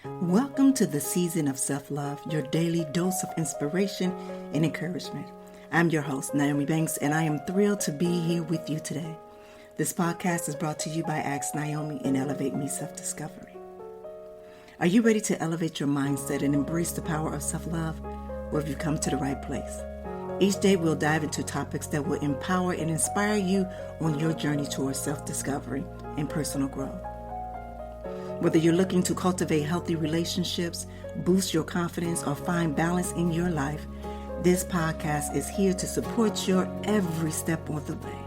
Welcome to the season of self-love, your daily dose of inspiration and encouragement. I'm your host, Nyomi Banks, and I am thrilled to be here with you today. This podcast is brought to you by Ask Nyomi and Elevate Me Self-Discovery. Are you ready to elevate your mindset and embrace the power of self-love? Well, have you come to the right place? Each day we'll dive into topics that will empower and inspire you on your journey towards self-discovery and personal growth. Whether you're looking to cultivate healthy relationships, boost your confidence, or find balance in your life, this podcast is here to support your every step on the way.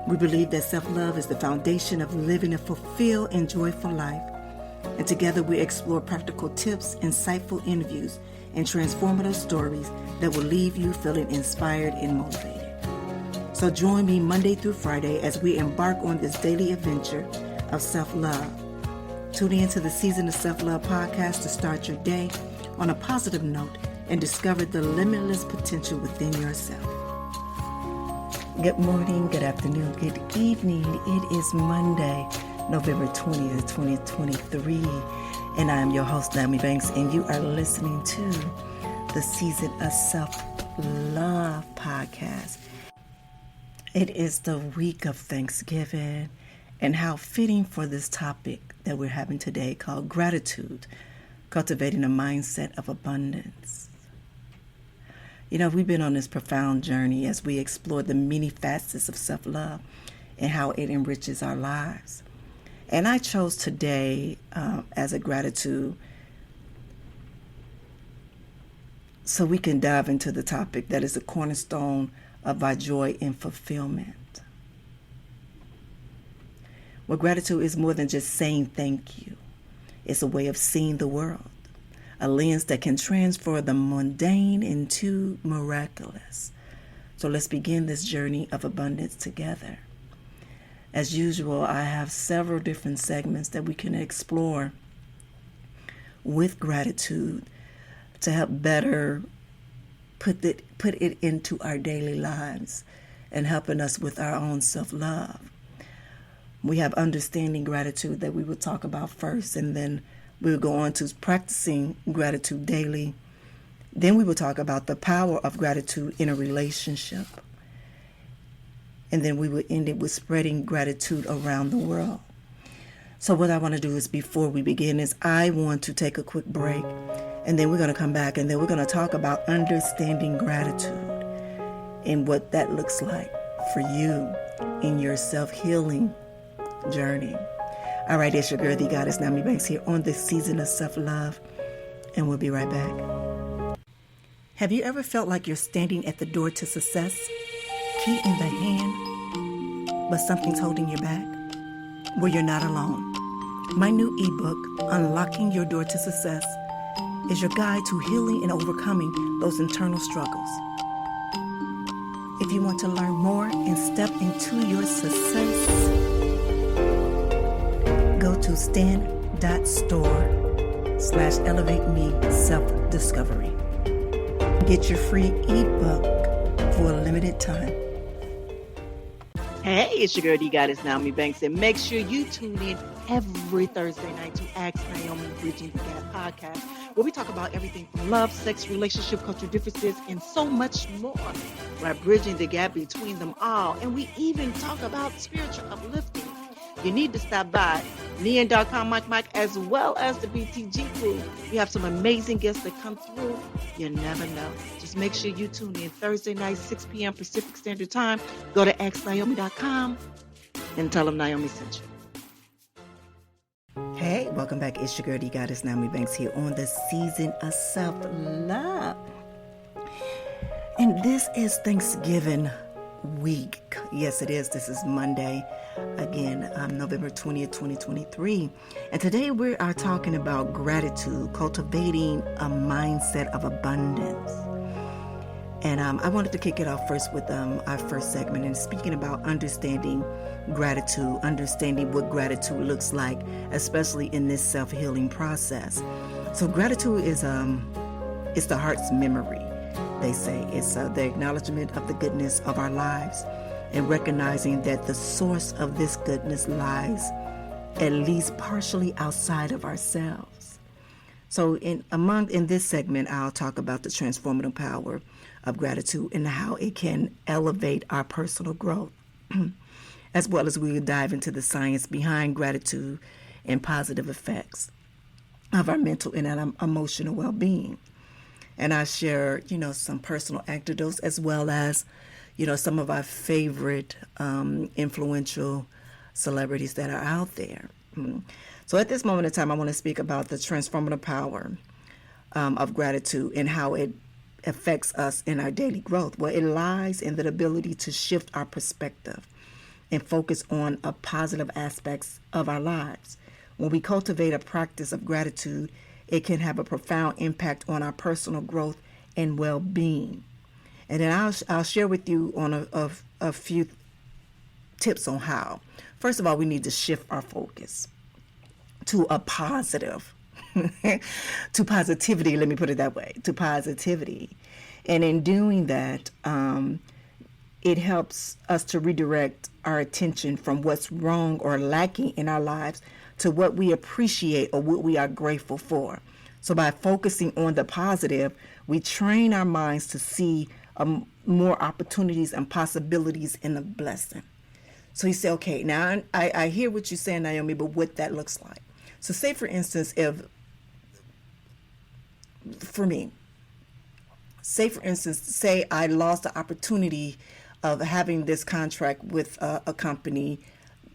We believe that self-love is the foundation of living a fulfilled and joyful life. And together we explore practical tips, insightful interviews, and transformative stories that will leave you feeling inspired and motivated. So join me Monday through Friday as we embark on this daily adventure of self-love. Tune in to the Season of Self-Love podcast to start your day on a positive note and discover the limitless potential within yourself. Good morning, good afternoon, good evening. It is Monday, November 20th, 2023, and I am your host, Nyomi Banks, and you are listening to the Season of Self-Love podcast. It is the week of Thanksgiving, and how fitting for this topic that we're having today called gratitude, cultivating a mindset of abundance. You know, we've been on this profound journey as we explore the many facets of self-love and how it enriches our lives. And I chose today as a gratitude so we can dive into the topic that is a cornerstone of our joy and fulfillment. Well, gratitude is more than just saying thank you. It's a way of seeing the world, a lens that can transform the mundane into miraculous. So let's begin this journey of abundance together. As usual, I have several different segments that we can explore with gratitude to help better put it into our daily lives and helping us with our own self-love. We have understanding gratitude that we will talk about first, and then we'll go on to practicing gratitude daily. Then we will talk about the power of gratitude in a relationship. And then we will end it with spreading gratitude around the world. So what I want to do is, before we begin, is I want to take a quick break, and then we're going to come back, and then we're going to talk about understanding gratitude and what that looks like for you in your self-healing journey. All right, it's your girl, the goddess Nyomi Banks, here on this season of self-love, and we'll be right back. Have you ever felt like you're standing at the door to success, key in the hand, but something's holding you back? Well, you're not alone. My new ebook, Unlocking Your Door to Success, is your guide to healing and overcoming those internal struggles. If you want to learn more and step into your success, go to stand.store/elevate-me-self-discovery. Get your free ebook for a limited time. Hey, it's your girl, the goddess Nyomi Banks, and make sure you tune in every Thursday night to Ask Nyomi Bridging the Gap podcast, where we talk about everything from love, sex, relationship, cultural differences, and so much more. We're bridging the gap between them all, and we even talk about spiritual uplifting. You need to stop by Neon.com, Mike, as well as the BTG crew. We have some amazing guests that come through. You never know. Just make sure you tune in Thursday night, 6 p.m. Pacific Standard Time. Go to AskNyomi.com and tell them Nyomi sent you. Hey, welcome back. It's your girl, the goddess Nyomi Banks, here on the season of self-love. And this is Thanksgiving week. Yes, it is. This is Monday. Again, November 20th, 2023. And today we are talking about gratitude, cultivating a mindset of abundance. And I wanted to kick it off first with our first segment, and speaking about understanding gratitude, understanding what gratitude looks like, especially in this self-healing process. So gratitude is it's the heart's memory, they say. It's the acknowledgement of the goodness of our lives, and recognizing that the source of this goodness lies at least partially outside of ourselves. So in this segment, I'll talk about the transformative power of gratitude and how it can elevate our personal growth, as well as we will dive into the science behind gratitude and positive effects of our mental and our emotional well-being. And I share, some personal anecdotes as well as, some of our favorite influential celebrities that are out there. So at this moment in time, I want to speak about the transformative power of gratitude and how it affects us in our daily growth. Well, it lies in the ability to shift our perspective and focus on positive aspects of our lives. When we cultivate a practice of gratitude, it can have a profound impact on our personal growth and well-being. And then I'll share with you on a few tips on how. First of all, we need to shift our focus to a positive, to positivity, let me put it that way, to positivity. And in doing that, it helps us to redirect our attention from what's wrong or lacking in our lives to what we appreciate or what we are grateful for. So by focusing on the positive, we train our minds to see more opportunities and possibilities in the blessing. So you say, okay, now I hear what you're saying, Nyomi, but what that looks like. So say, for instance, say I lost the opportunity of having this contract with a company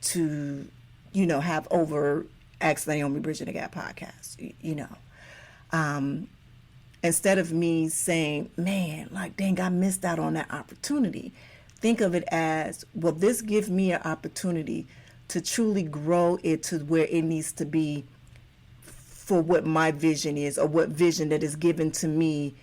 to, have over Ask Nyomi Bridging the Gap podcast, instead of me saying, man, like, dang, I missed out on that opportunity. Think of it as, well, this gives me an opportunity to truly grow it to where it needs to be for what my vision is, or what vision that is given to me.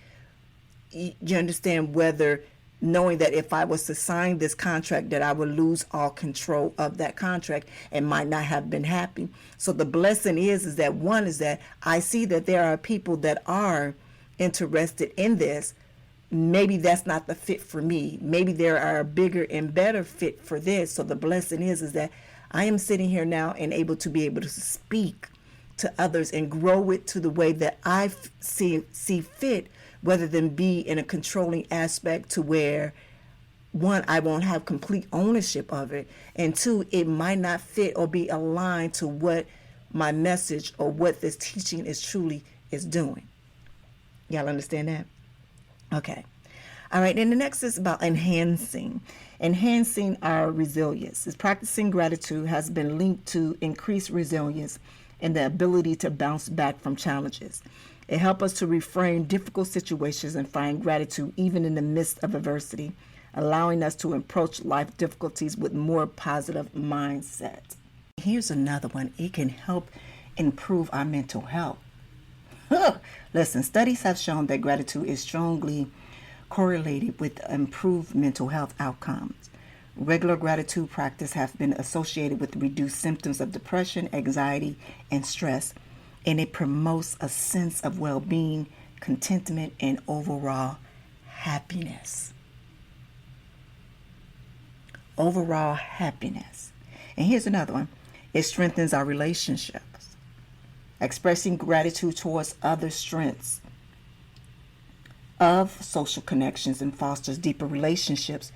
You understand, whether knowing that if I was to sign this contract, that I would lose all control of that contract and might not have been happy. So the blessing is that one is that I see that there are people that are interested in this. Maybe that's not the fit for me. Maybe there are a bigger and better fit for this. So the blessing is that I am sitting here now and able to speak to others and grow it to the way that I see fit, rather than be in a controlling aspect to where, one, I won't have complete ownership of it, and two, it might not fit or be aligned to what my message or what this teaching is doing. Y'all understand that? Okay. All right. And the next is about enhancing our resilience. Is practicing gratitude has been linked to increased resilience and the ability to bounce back from challenges. It helps us to reframe difficult situations and find gratitude even in the midst of adversity, allowing us to approach life difficulties with more positive mindset. Here's another one. It can help improve our mental health. Listen, studies have shown that gratitude is strongly correlated with improved mental health outcomes. Regular gratitude practice has been associated with reduced symptoms of depression, anxiety, and stress, and it promotes a sense of well-being, contentment, and overall happiness. Overall happiness. And here's another one. It strengthens our relationships. Expressing gratitude towards other strengths of social connections and fosters deeper relationships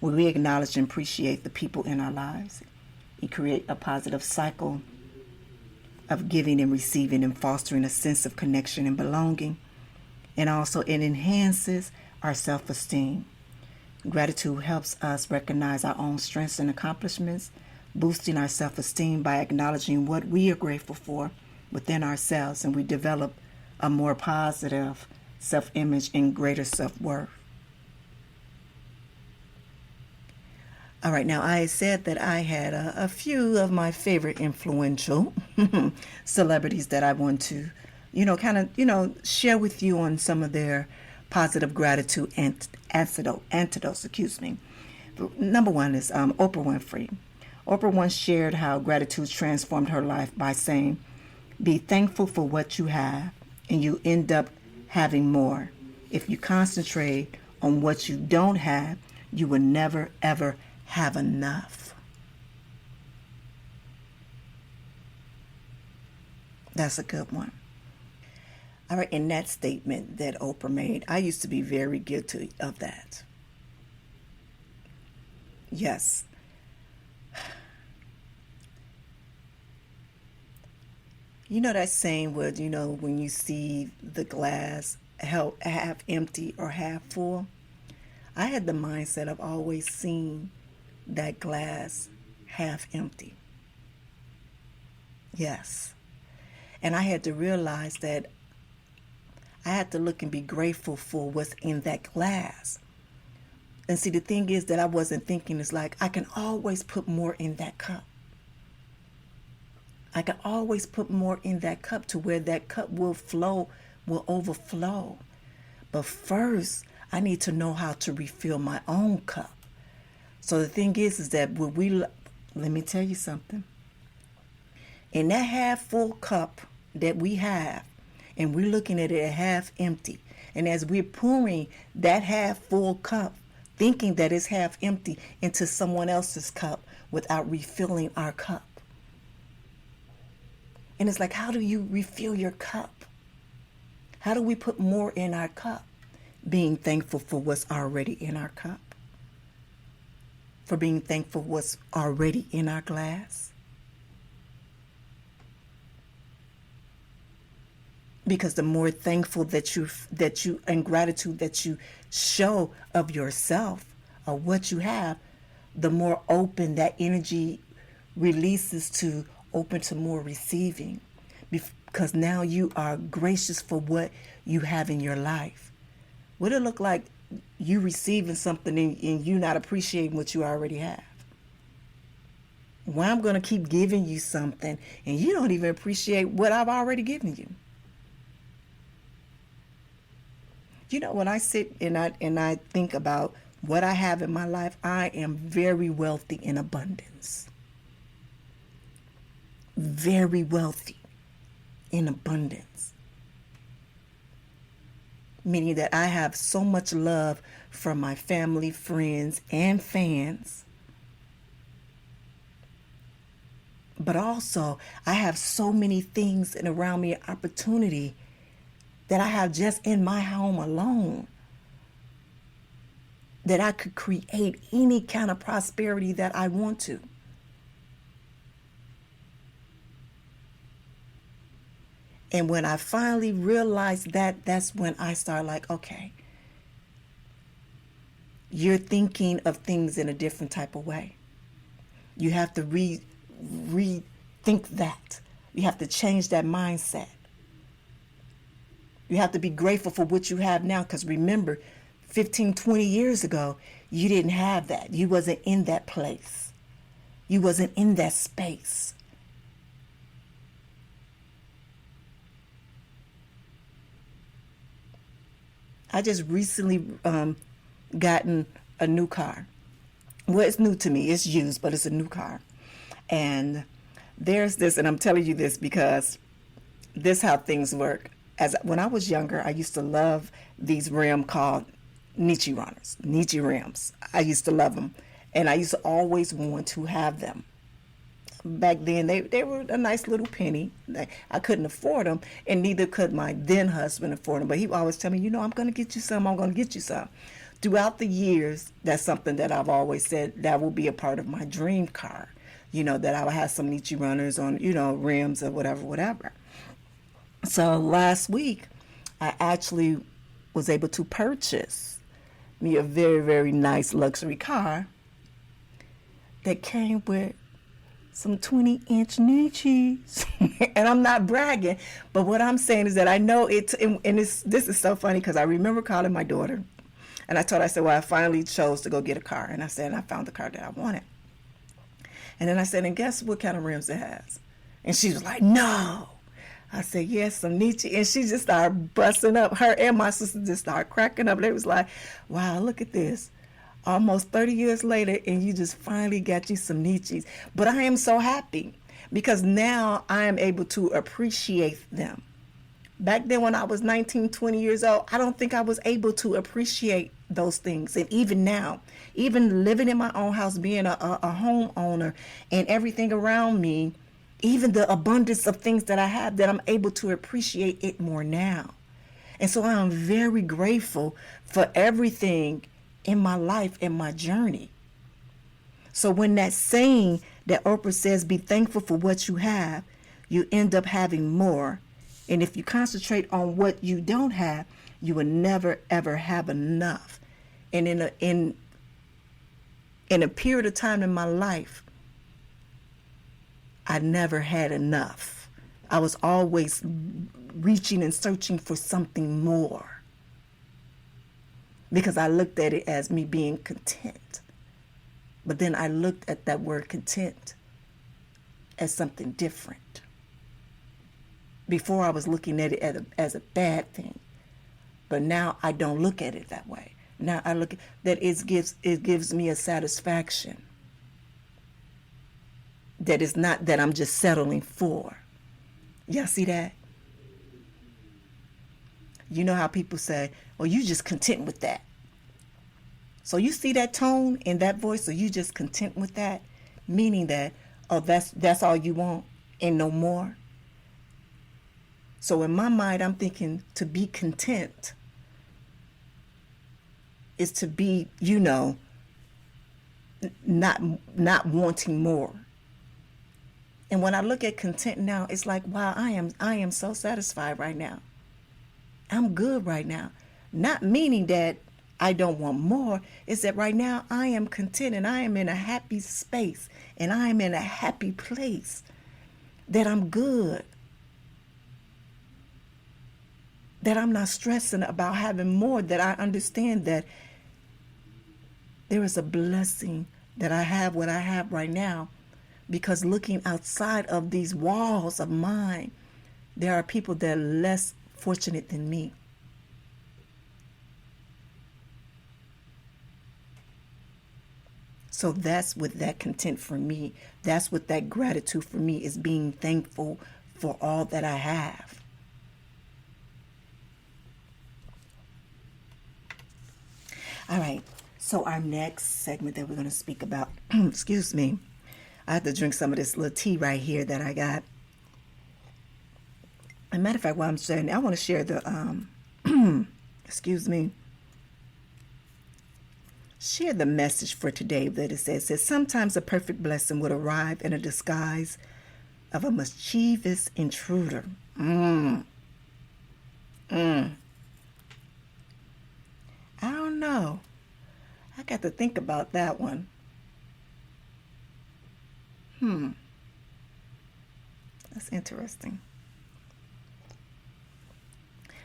where we acknowledge and appreciate the people in our lives. It creates a positive cycle of giving and receiving and fostering a sense of connection and belonging. And also it enhances our self-esteem. Gratitude helps us recognize our own strengths and accomplishments, boosting our self-esteem by acknowledging what we are grateful for within ourselves, and we develop a more positive self-image and greater self-worth. All right, now I said that I had a few of my favorite influential celebrities that I want to, share with you on some of their positive gratitude antidotes. Number one is Oprah Winfrey. Oprah once shared how gratitude transformed her life by saying, "Be thankful for what you have, and you end up having more. If you concentrate on what you don't have, you will never, ever have enough." That's a good one. All right, in that statement that Oprah made, I used to be very guilty of that. Yes. You know that saying where, when you see the glass half empty or half full? I had the mindset of always seeing that glass half empty. Yes. And I had to realize that I had to look and be grateful for what's in that glass. And see, the thing is that I wasn't thinking, it's like I can always put more in that cup. I can always put more in that cup to where that cup will flow, will overflow. But first, I need to know how to refill my own cup. So the thing is that let me tell you something. In that half full cup that we have, and we're looking at it at half empty, and as we're pouring that half full cup, thinking that it's half empty, into someone else's cup without refilling our cup. And it's like, how do you refill your cup? How do we put more in our cup? Being thankful for what's already in our cup. For being thankful for what's already in our glass. Because the more thankful that you and gratitude that you show of yourself or what you have, the more open that energy releases to open to more receiving. Because now you are gracious for what you have in your life. Would it look like you receiving something and you not appreciating what you already have? Well, I'm going to keep giving you something and you don't even appreciate what I've already given you. When I sit and I think about what I have in my life, I am very wealthy in abundance. Very wealthy in abundance. Meaning that I have so much love from my family, friends, and fans. But also, I have so many things and around me, opportunity that I have just in my home alone, that I could create any kind of prosperity that I want to. And when I finally realized that, that's when I started like, okay, you're thinking of things in a different type of way. You have to rethink that. You have to change that mindset. You have to be grateful for what you have now, because remember, 15, 20 years ago, you didn't have that. You wasn't in that place. You wasn't in that space. I just recently gotten a new car. Well, it's new to me. It's used, but it's a new car. And there's this, and I'm telling you this because this is how things work. When I was younger, I used to love these rims called Nietzsche rims. I used to love them. And I used to always want to have them. Back then, they were a nice little penny. I couldn't afford them, and neither could my then husband afford them. But he would always tell me, I'm going to get you some. I'm going to get you some. Throughout the years, that's something that I've always said that will be a part of my dream car. That I would have some Nietzsche runners on, rims or whatever. So last week, I actually was able to purchase me a very, very nice luxury car that came with some 20-inch Nietzsche's. And I'm not bragging, but what I'm saying is that I know it, and this is so funny because I remember calling my daughter, and I said, well, I finally chose to go get a car. And I said, I found the car that I wanted. And then I said, and guess what kind of rims it has? And she was like, no. I said, yes, some Nietzsche. And she just started busting up. Her and my sister just started cracking up. They was like, wow, look at this. Almost 30 years later, and you just finally got you some Nietzsche's. But I am so happy because now I am able to appreciate them. Back then when I was 19, 20 years old, I don't think I was able to appreciate those things. And even now, even living in my own house, being a homeowner and everything around me, even the abundance of things that I have, that I'm able to appreciate it more now. And so I am very grateful for everything in my life and my journey. So when that saying that Oprah says, be thankful for what you have, you end up having more. And if you concentrate on what you don't have, you will never, ever have enough. And in a period of time in my life, I never had enough. I was always reaching and searching for something more, because I looked at it as me being content. But then I looked at that word content as something different. Before, I was looking at it as a bad thing, but now I don't look at it that way. Now I look at that it gives me a satisfaction. That is not that I'm just settling for. Y'all see that? You know how people say, well, you just content with that. So you see that tone in that voice, so you just content with that, meaning that, oh, that's all you want and no more. So in my mind, I'm thinking to be content is to be, not wanting more. And when I look at content now, it's like, wow, I am so satisfied right now. I'm good right now. Not meaning that I don't want more. It's that right now I am content and I am in a happy space and I am in a happy place, that I'm good, that I'm not stressing about having more, that I understand that there is a blessing that I have what I have right now. Because looking outside of these walls of mine, there are people that are less fortunate than me. So that's what that content for me, that's what that gratitude for me is, being thankful for all that I have. All right, so our next segment that we're going to speak about, excuse me, I have to drink some of this little tea right here that I got. As a matter of fact, while I'm sharing, I want to share the, share the message for today that it says, sometimes a perfect blessing would arrive in a disguise of a mischievous intruder. I don't know. I got to think about that one. That's interesting.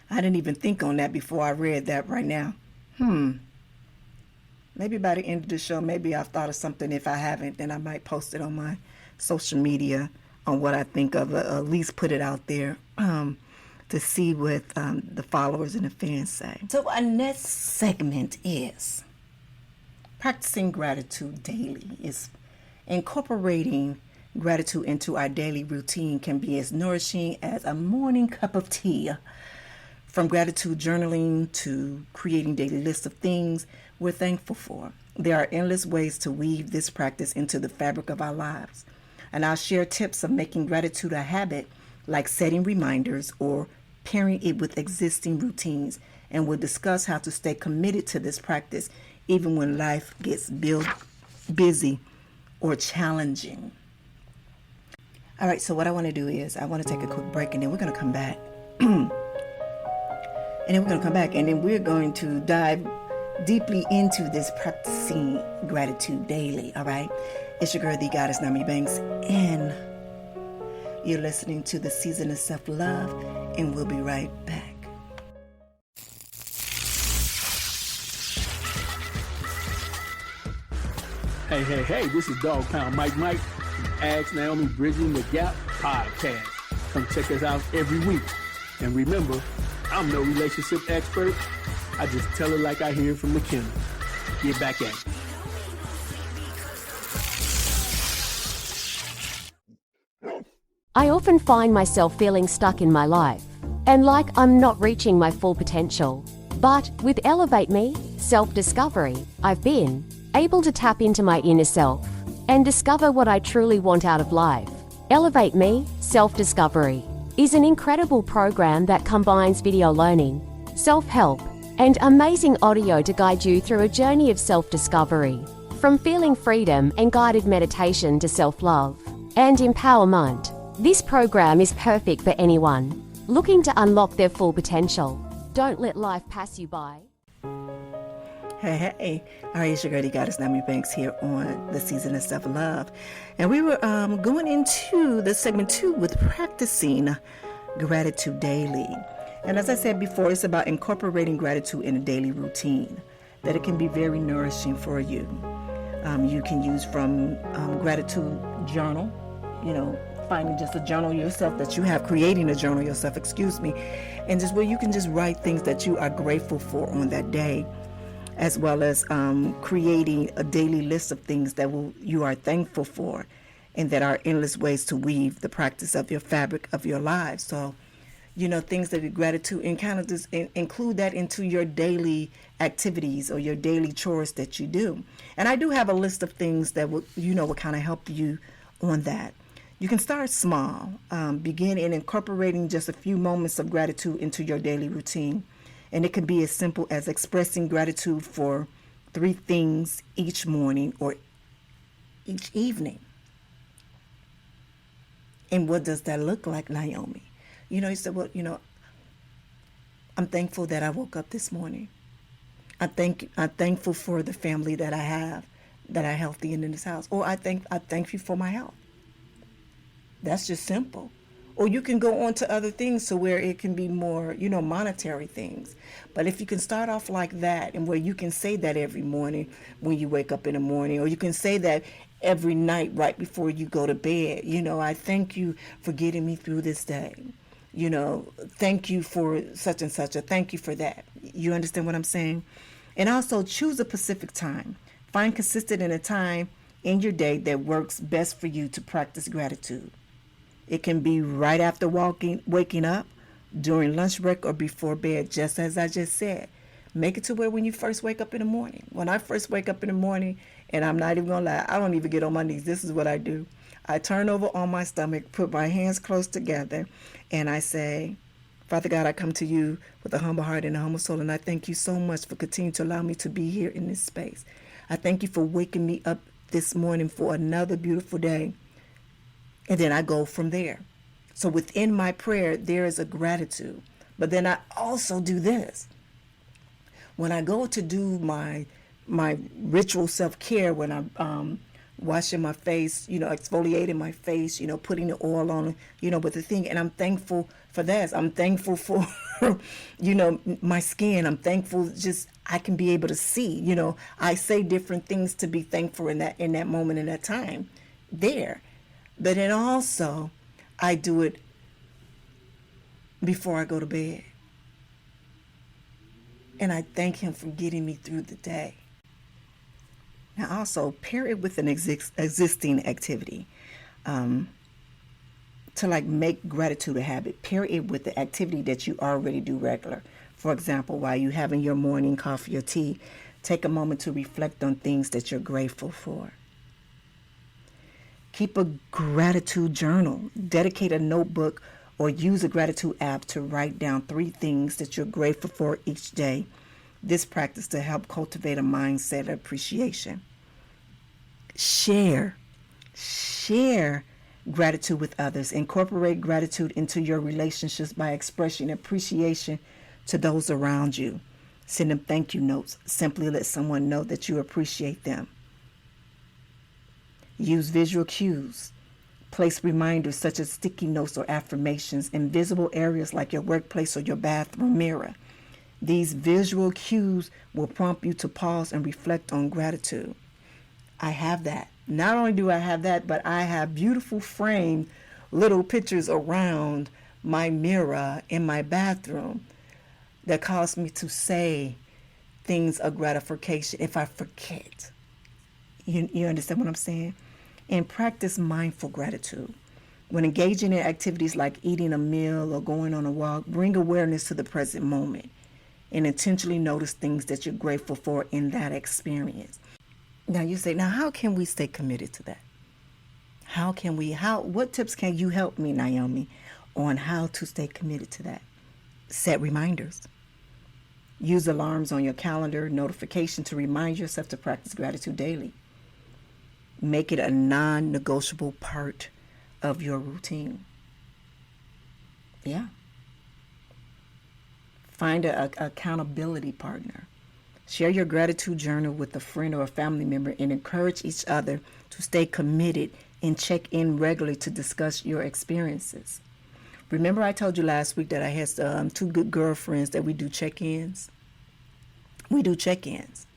I didn't even think on that before I read that right now. Maybe by the end of the show, maybe I've thought of something. If I haven't, then I might post it on my social media on what I think of, at least put it out there to see what the followers and the fans say. So our next segment is practicing gratitude daily. Is incorporating gratitude into our daily routine can be as nourishing as a morning cup of tea. From gratitude journaling to creating daily lists of things we're thankful for, there are endless ways to weave this practice into the fabric of our lives. And I'll share tips of making gratitude a habit, like setting reminders or pairing it with existing routines. And we'll discuss how to stay committed to this practice even when life gets busy or challenging. All right, so what I want to do is I want to take a quick break, and then we're going to come back. And then we're going to dive deeply into this practicing gratitude daily, all right? It's your girl, the goddess, Nyomi Banks, and you're listening to The Season of Self-Love, and we'll be right back. Hey, this is Dog Pound Mike from Ask Naomi Bridging the Gap podcast. Come check us out every week. And remember, I'm no relationship expert. I just tell it like I hear from McKenna. Get back at it. I often find myself feeling stuck in my life and like I'm not reaching my full potential. But with Elevate Me, self-discovery, I've been able to tap into my inner self and discover what I truly want out of life. Elevate Me, Self-Discovery is an incredible program that combines video learning, self-help, and amazing audio to guide you through a journey of self-discovery. From feeling freedom and guided meditation to self-love and empowerment, this program is perfect for anyone looking to unlock their full potential. Don't let life pass you by. Hey. All right, it's your girl, Goddess Nyomi Banks here on the Season of Self-Love. And we were going into the segment 2 with practicing gratitude daily. And as I said before, it's about incorporating gratitude in a daily routine, that it can be very nourishing for you. You can use from gratitude journal, finding just a journal yourself that you have, creating a journal yourself, and just where you can just write things that you are grateful for on that day, as well as creating a daily list of things that you are thankful for, and that are endless ways to weave the practice of your fabric of your lives. So, things that are gratitude, and kind of just include that into your daily activities or your daily chores that you do. And I do have a list of things that will kind of help you on that. You can start small, begin in incorporating just a few moments of gratitude into your daily routine. And it can be as simple as expressing gratitude for 3 things each morning or each evening. And what does that look like, Nyomi? You said, I'm thankful that I woke up this morning. I'm thankful for the family that I have, that are healthy and in this house. Or I thank you for my health. That's just simple. Or you can go on to other things to where it can be more, monetary things. But if you can start off like that, and where you can say that every morning when you wake up in the morning, or you can say that every night right before you go to bed, I thank you for getting me through this day. Thank you for such and such, or thank you for that. You understand what I'm saying? And also choose a specific time. Find consistent in a time in your day that works best for you to practice gratitude. It can be right after waking up, during lunch break, or before bed, just as I just said. Make it to where when you first wake up in the morning. When I first wake up in the morning, and I'm not even going to lie, I don't even get on my knees. This is what I do. I turn over on my stomach, put my hands close together, and I say, Father God, I come to you with a humble heart and a humble soul, and I thank you so much for continuing to allow me to be here in this space. I thank you for waking me up this morning for another beautiful day. And then I go from there. So within my prayer, there is a gratitude. But then I also do this. When I go to do my ritual self-care, when I'm washing my face, exfoliating my face, putting the oil on, with the thing. And I'm thankful for that. I'm thankful for, my skin. I'm thankful just I can be able to see, I say different things to be thankful in that moment, in that time there. But then also, I do it before I go to bed. And I thank him for getting me through the day. Now also, pair it with an existing activity. To make gratitude a habit, pair it with the activity that you already do regular. For example, while you're having your morning coffee or tea, take a moment to reflect on things that you're grateful for. Keep a gratitude journal. Dedicate a notebook or use a gratitude app to write down 3 things that you're grateful for each day. This practice to help cultivate a mindset of appreciation. Share gratitude with others. Incorporate gratitude into your relationships by expressing appreciation to those around you. Send them thank you notes. Simply let someone know that you appreciate them. Use visual cues. Place reminders such as sticky notes or affirmations in visible areas like your workplace or your bathroom mirror. These visual cues will prompt you to pause and reflect on gratitude. I have that. Not only do I have that, but I have beautiful framed little pictures around my mirror in my bathroom that cause me to say things of gratification if I forget. You understand what I'm saying? And practice mindful gratitude. When engaging in activities like eating a meal or going on a walk, bring awareness to the present moment and intentionally notice things that you're grateful for in that experience. Now you say, now how can we stay committed to that? What tips can you help me, Nyomi, on how to stay committed to that? Set reminders. Use alarms on your calendar, notification to remind yourself to practice gratitude daily. Make it a non-negotiable part of your routine. Yeah. Find an accountability partner. Share your gratitude journal with a friend or a family member and encourage each other to stay committed and check in regularly to discuss your experiences. Remember I told you last week that I had two good girlfriends that we do check-ins? We do check-ins.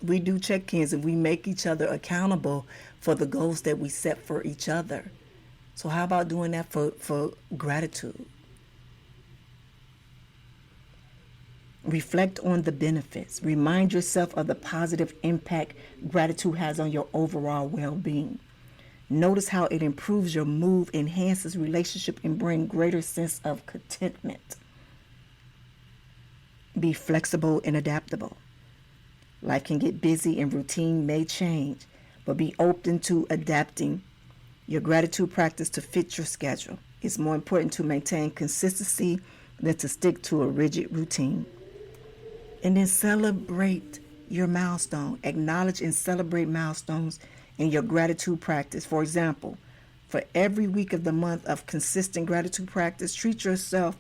We do check-ins and we make each other accountable for the goals that we set for each other. So how about doing that for gratitude? Reflect on the benefits. Remind yourself of the positive impact gratitude has on your overall well-being. Notice how it improves your mood, enhances relationship, and brings greater sense of contentment. Be flexible and adaptable. Life can get busy and routine may change, but be open to adapting your gratitude practice to fit your schedule. It's more important to maintain consistency than to stick to a rigid routine. And then celebrate your milestone. Acknowledge and celebrate milestones in your gratitude practice. For example, for every week of the month of consistent gratitude practice, treat yourself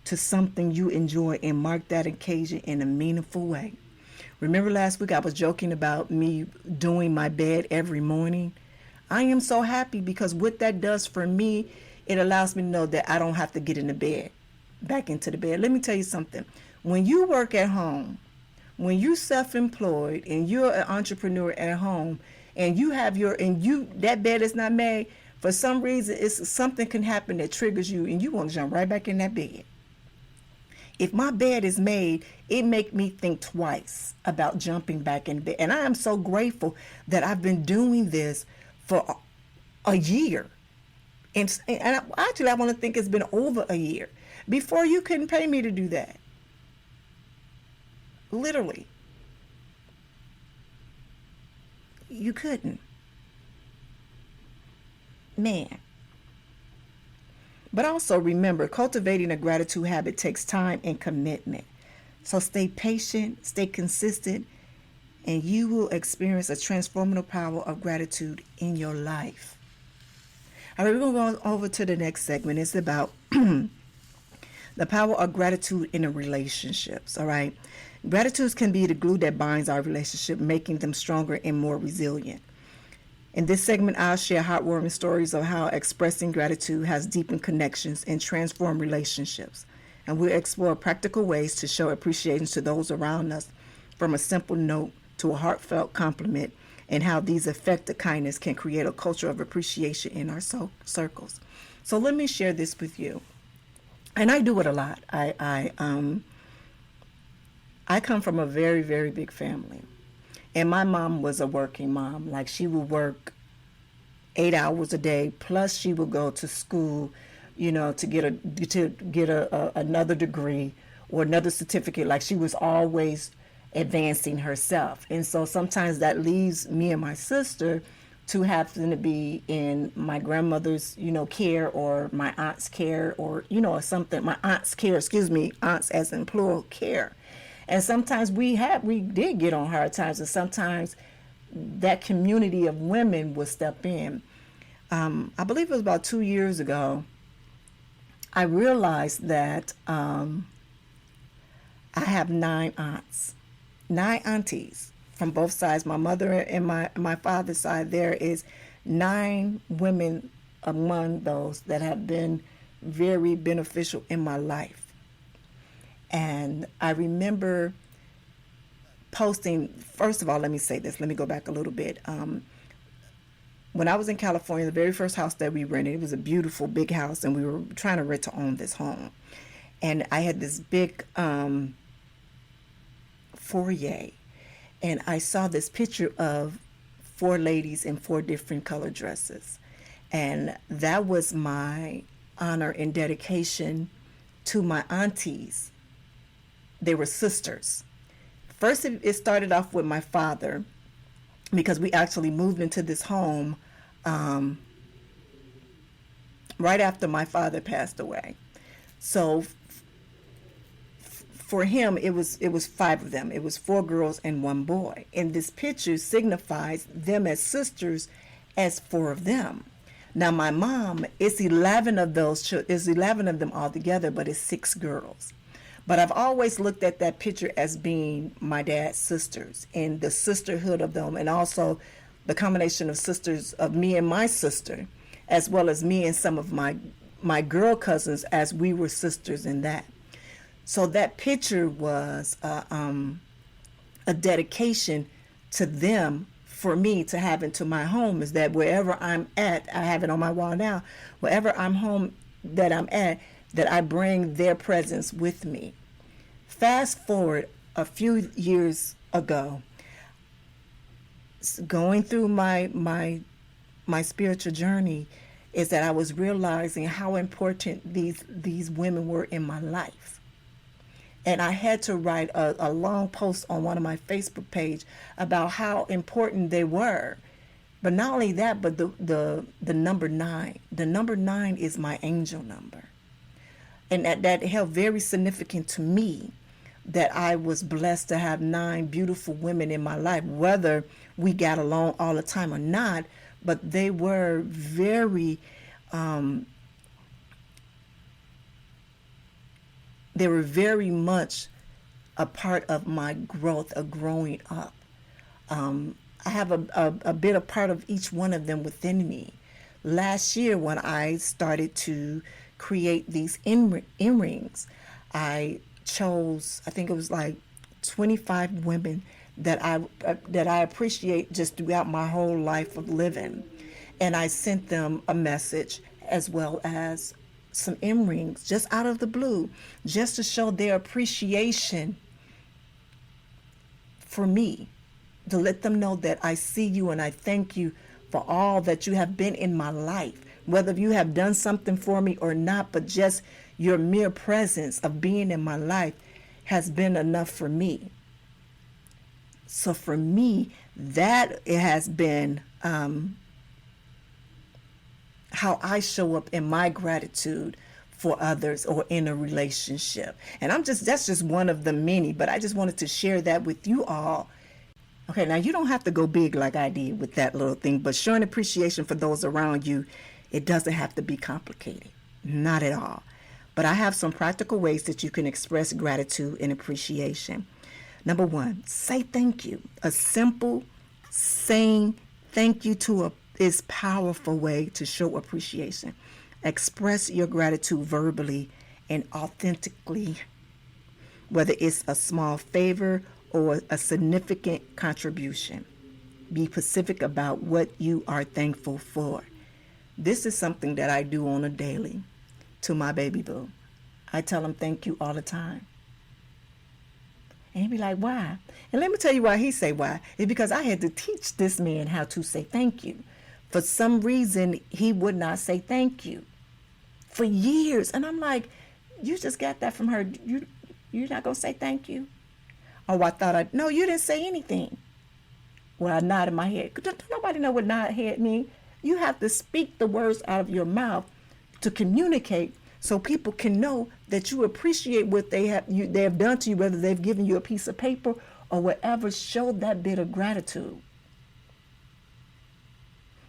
to something you enjoy and mark that occasion in a meaningful way. Remember last week I was joking about me doing my bed every morning? I am so happy because what that does for me, it allows me to know that I don't have to get in the bed, back into the bed. Let me tell you something. When you work at home, when you're self-employed and you're an entrepreneur at home and you have that bed is not made, for some reason something can happen that triggers you and you want to jump right back in that bed. If my bed is made, it makes me think twice about jumping back in bed. And I am so grateful that I've been doing this for a year. And actually, I want to think it's been over a year. Before, you couldn't pay me to do that. Literally. You couldn't. Man. But also remember, cultivating a gratitude habit takes time and commitment. So stay patient, stay consistent, and you will experience a transformative power of gratitude in your life. All right, we're going to go over to the next segment. It's about the power of gratitude in the relationships, all right? Gratitude can be the glue that binds our relationship, making them stronger and more resilient. In this segment, I'll share heartwarming stories of how expressing gratitude has deepened connections and transformed relationships. And we'll explore practical ways to show appreciation to those around us, from a simple note to a heartfelt compliment, and how these effective kindness can create a culture of appreciation in our circles. So let me share this with you. And I do it a lot. I come from a very, very big family. And my mom was a working mom. Like, she would work 8 hours a day, plus she would go to school, to get another degree or another certificate. Like, she was always advancing herself. And so sometimes that leaves me and my sister to happen to be in my grandmother's, care, or my aunt's care, or, something. My aunt's care, aunts as in plural, care. And sometimes we did get on hard times, and sometimes that community of women would step in. I believe it was about 2 years ago, I realized that I have 9 aunts, 9 aunties from both sides. My mother and my father's side, there is 9 women among those that have been very beneficial in my life. And I remember posting, first of all, let me say this. Let me go back a little bit. When I was in California, the very first house that we rented, it was a beautiful big house, and we were trying to rent to own this home. And I had this big foyer, and I saw this picture of 4 ladies in 4 different color dresses. And that was my honor and dedication to my aunties. They were sisters. First, it started off with my father. because we actually moved into this home right after my father passed away. So for him, it was 5 of them. It was 4 girls and 1 boy. And this picture signifies them as sisters, as 4 of them. Now my mom, it's 11 of those. It's 11 of them altogether, but it's 6 girls. But I've always looked at that picture as being my dad's sisters and the sisterhood of them, and also the combination of sisters of me and my sister, as well as me and some of my girl cousins, as we were sisters in that. So that picture was a dedication to them, for me to have into my home, is that wherever I'm at, I have it on my wall now, wherever I'm home that I'm at, that I bring their presence with me. Fast forward a few years ago, going through my spiritual journey, is that I was realizing how important these women were in my life. And I had to write a long post on one of my Facebook page about how important they were. But not only that, but the number 9. The number 9 is my angel number. And that held very significant to me, that I was blessed to have 9 beautiful women in my life, whether we got along all the time or not. But they were very much a part of my growth of growing up. I have a bit of part of each one of them within me. Last year, when I started to create these earrings, I chose, I think it was like 25 women that I appreciate just throughout my whole life of living. And I sent them a message as well as some earrings just out of the blue, just to show their appreciation for me, to let them know that I see you and I thank you for all that you have been in my life, whether you have done something for me or not, but just your mere presence of being in my life has been enough for me. So for me, that it has been how I show up in my gratitude for others or in a relationship. And that's just one of the many, but I just wanted to share that with you all. Okay, now you don't have to go big like I did with that little thing, but showing appreciation for those around you, it doesn't have to be complicated. Not at all. But I have some practical ways that you can express gratitude and appreciation. Number 1, say thank you. A simple saying thank you is powerful way to show appreciation. Express your gratitude verbally and authentically, whether it's a small favor or a significant contribution. Be specific about what you are thankful for. This is something that I do on a daily to my baby boo. I tell him thank you all the time. And he'd be like, why? And let me tell you why he say why. It's because I had to teach this man how to say thank you. For some reason, he would not say thank you for years. And I'm like, you just got that from her. You're not going to say thank you? Oh, no, you didn't say anything. Well, I nodded my head. Don't nobody know what nod head means. You have to speak the words out of your mouth to communicate, so people can know that you appreciate what they have done to you, whether they've given you a piece of paper or whatever. Show that bit of gratitude.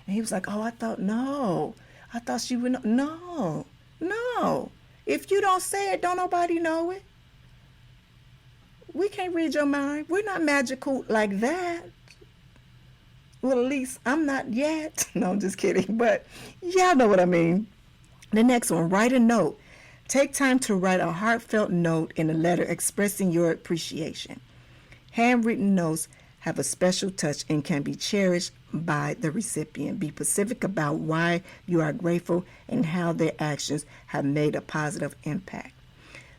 And he was like, oh, I thought she would know. No. If you don't say it, don't nobody know it. We can't read your mind. We're not magical like that. Well, at least I'm not yet. No, I'm just kidding. But y'all know what I mean. The next one, write a note. Take time to write a heartfelt note in a letter expressing your appreciation. Handwritten notes have a special touch and can be cherished by the recipient. Be specific about why you are grateful and how their actions have made a positive impact.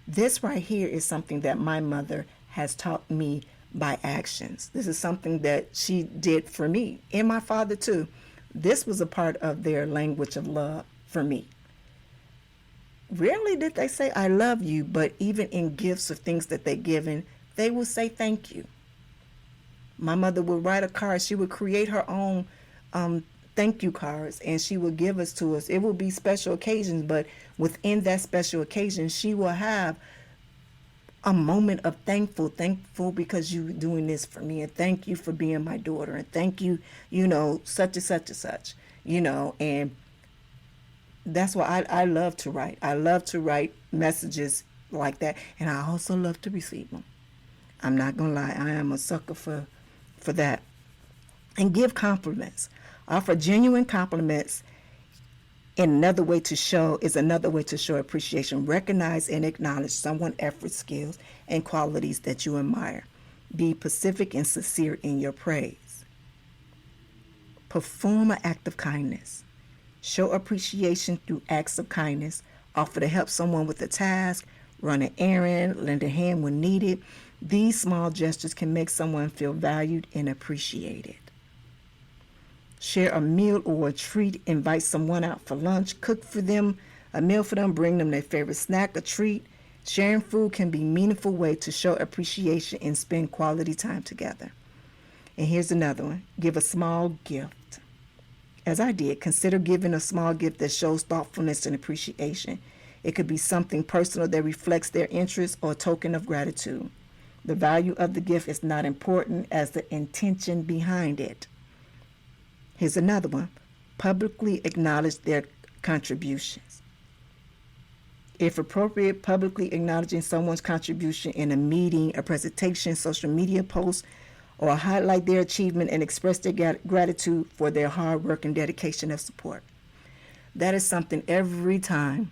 This right here is something that my mother has taught me by actions. This is something that she did for me and my father too. This was a part of their language of love for me. Rarely did they say I love you, but even in gifts or things that they're given, they will say thank you. My mother would write a card. She would create her own thank you cards, and she would give us to us. It will be special occasions, but within that special occasion, she will have a moment of thankful because you doing this for me, and thank you for being my daughter, and thank you, such and such and such, and that's why I love to write. I love to write messages like that, and I also love to receive them. I'm not gonna lie, I am a sucker for that. And give compliments. Offer genuine compliments. And another way to show appreciation. Recognize and acknowledge someone's efforts, skills, and qualities that you admire. Be specific and sincere in your praise. Perform an act of kindness. Show appreciation through acts of kindness. Offer to help someone with a task, run an errand, lend a hand when needed. These small gestures can make someone feel valued and appreciated. Share a meal or a treat. Invite someone out for lunch. Cook for them a meal for them. Bring them their favorite snack, a treat. Sharing food can be a meaningful way to show appreciation and spend quality time together. And here's another one. Give a small gift. As I did, consider giving a small gift that shows thoughtfulness and appreciation. It could be something personal that reflects their interest or a token of gratitude. The value of the gift is not important as the intention behind it. Here's another one. Publicly acknowledge their contributions. If appropriate, publicly acknowledging someone's contribution in a meeting, a presentation, social media post, or highlight their achievement and express their gratitude for their hard work and dedication of support. That is something every time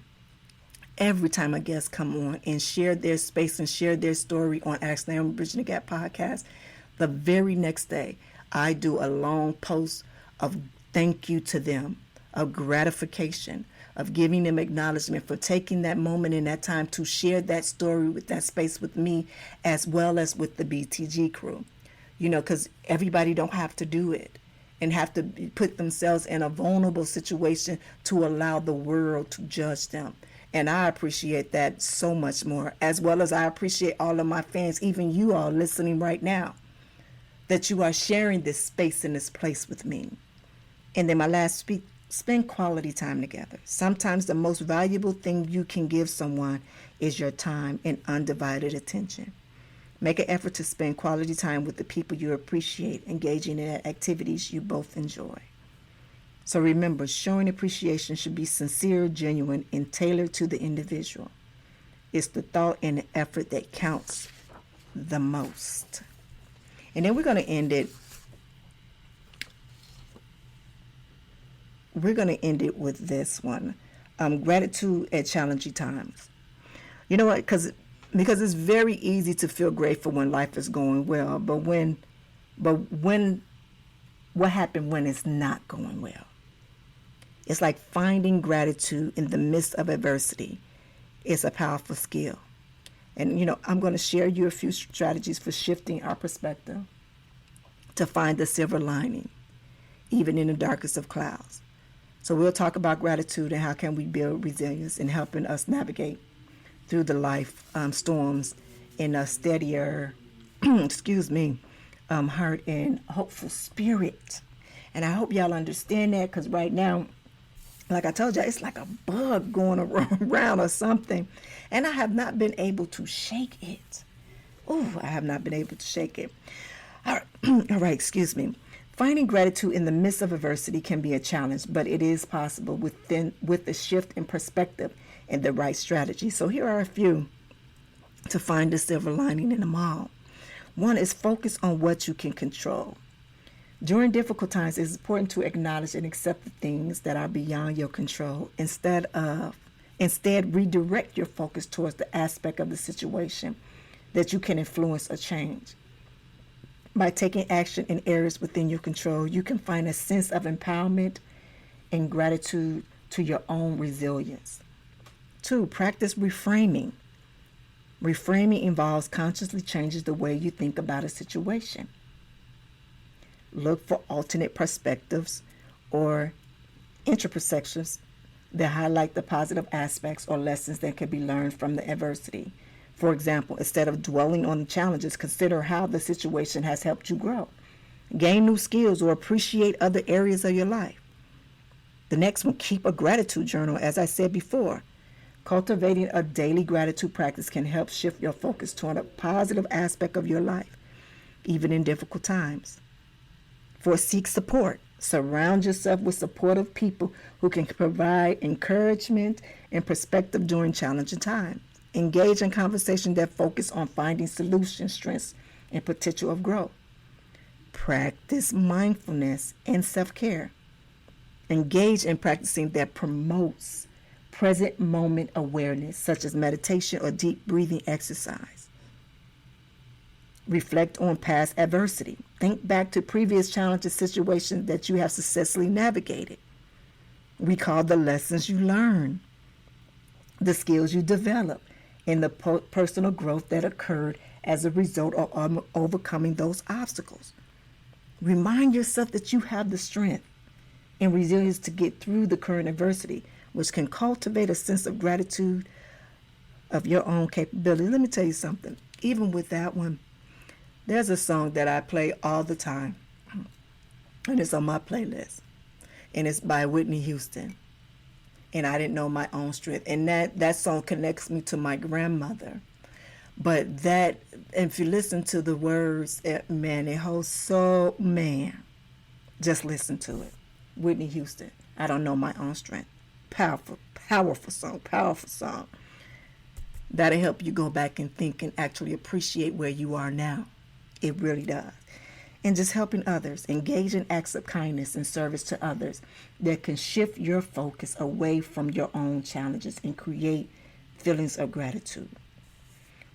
a guest come on and share their space and share their story on Ask Naomi Bridging the Gap podcast, the very next day, I do a long post of thank you to them, of gratification, of giving them acknowledgement for taking that moment in that time to share that story with that space with me, as well as with the BTG crew. Because everybody don't have to do it and have to put themselves in a vulnerable situation to allow the world to judge them. And I appreciate that so much more, as well as I appreciate all of my fans, even you all listening right now, that you are sharing this space and this place with me. And then my last speak, spend quality time together. Sometimes the most valuable thing you can give someone is your time and undivided attention. Make an effort to spend quality time with the people you appreciate, engaging in activities you both enjoy. So remember, showing appreciation should be sincere, genuine, and tailored to the individual. It's the thought and the effort that counts the most. And then we're going to end it. We're going to end it with this one. Gratitude at challenging times. You know what? Because it's very easy to feel grateful when life is going well. But what happened when it's not going well? It's like finding gratitude in the midst of adversity. It's a powerful skill. And, I'm going to share you a few strategies for shifting our perspective to find the silver lining, even in the darkest of clouds. So we'll talk about gratitude and how can we build resilience in helping us navigate through the life storms in a steadier, heart and hopeful spirit. And I hope y'all understand that, because right now, like I told you, it's like a bug going around or something. And I have not been able to shake it. I have not been able to shake it. All right, Finding gratitude in the midst of adversity can be a challenge, but it is possible with a shift in perspective and the right strategy. So here are a few to find the silver lining in them all. One is focus on what you can control. During difficult times, it's important to acknowledge and accept the things that are beyond your control. Instead, redirect your focus towards the aspect of the situation that you can influence or change. By taking action in areas within your control, you can find a sense of empowerment and gratitude to your own resilience. 2, practice reframing. Reframing involves consciously changes the way you think about a situation. Look for alternate perspectives or interperceptions that highlight the positive aspects or lessons that can be learned from the adversity. For example, instead of dwelling on the challenges, consider how the situation has helped you grow. gain new skills, or appreciate other areas of your life. The next one, keep a gratitude journal. As I said before, cultivating a daily gratitude practice can help shift your focus toward a positive aspect of your life, even in difficult times. 4, seek support. Surround yourself with supportive people who can provide encouragement and perspective during challenging times. Engage in conversations that focus on finding solutions, strengths, and potential of growth. Practice mindfulness and self-care. Engage in practicing that promotes present moment awareness, such as meditation or deep breathing exercise. Reflect on past adversity. Think back to previous challenging situations that you have successfully navigated. Recall the lessons you learned, the skills you developed, and the personal growth that occurred as a result of overcoming those obstacles. Remind yourself that you have the strength and resilience to get through the current adversity, which can cultivate a sense of gratitude of your own capability. Let me tell you something. Even with that one, there's a song that I play all the time, and it's on my playlist, and it's by Whitney Houston. And I didn't know my own strength. And that song connects me to my grandmother. But that, if you listen to the words, man, it holds so, man, just listen to it. Whitney Houston, I don't know my own strength. Powerful song. That'll help you go back and think and actually appreciate where you are now. It really does. And just helping others, engage in acts of kindness and service to others that can shift your focus away from your own challenges and create feelings of gratitude.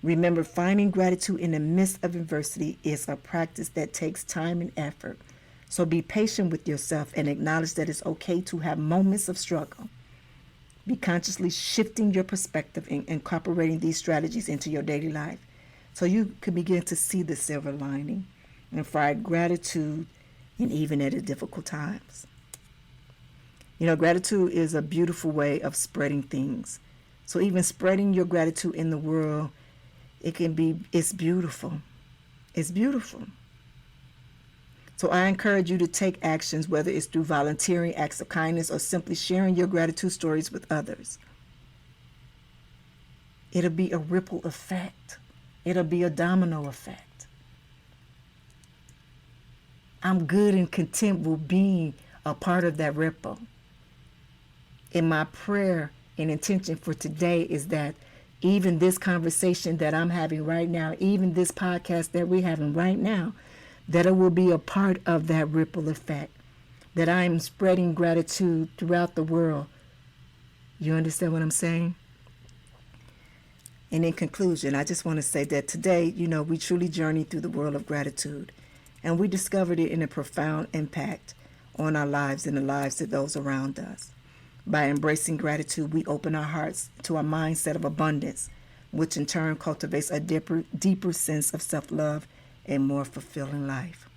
Remember, finding gratitude in the midst of adversity is a practice that takes time and effort. So be patient with yourself and acknowledge that it's okay to have moments of struggle. Be consciously shifting your perspective and incorporating these strategies into your daily life so you can begin to see the silver lining and find gratitude and even at difficult times. You know, gratitude is a beautiful way of spreading things. So even spreading your gratitude in the world, it's beautiful. It's beautiful. So I encourage you to take actions, whether it's through volunteering, acts of kindness, or simply sharing your gratitude stories with others. It'll be a ripple effect. It'll be a domino effect. I'm good and content with being a part of that ripple. And my prayer and intention for today is that even this conversation that I'm having right now, even this podcast that we're having right now, that it will be a part of that ripple effect, that I am spreading gratitude throughout the world. You understand what I'm saying? And in conclusion, I just want to say that today, we truly journeyed through the world of gratitude, and we discovered it in a profound impact on our lives and the lives of those around us. By embracing gratitude, we open our hearts to a mindset of abundance, which in turn cultivates a deeper sense of self-love and more fulfilling life.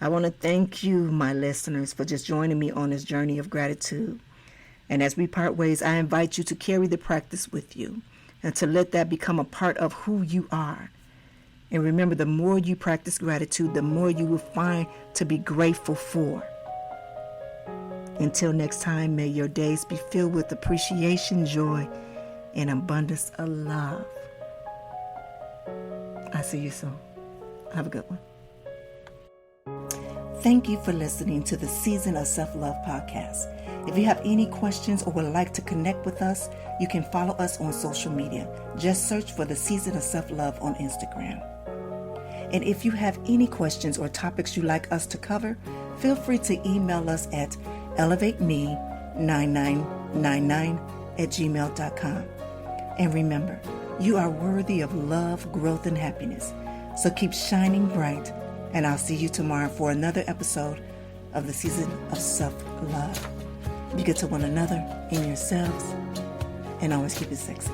I want to thank you, my listeners, for just joining me on this journey of gratitude. And as we part ways, I invite you to carry the practice with you and to let that become a part of who you are. And remember, the more you practice gratitude, the more you will find to be grateful for. Until next time, may your days be filled with appreciation, joy, and abundance of love. I'll see you soon. Have a good one. Thank you for listening to the Season of Self-Love podcast. If you have any questions or would like to connect with us, you can follow us on social media. Just search for the Season of Self-Love on Instagram. And if you have any questions or topics you'd like us to cover, feel free to email us at elevateme9999@gmail.com. And remember, you are worthy of love, growth, and happiness. So keep shining bright, and I'll see you tomorrow for another episode of the Season of Self-Love. Be good to one another and yourselves, and always keep it sexy.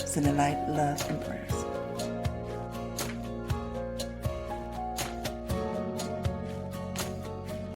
Send a light, love, and prayers.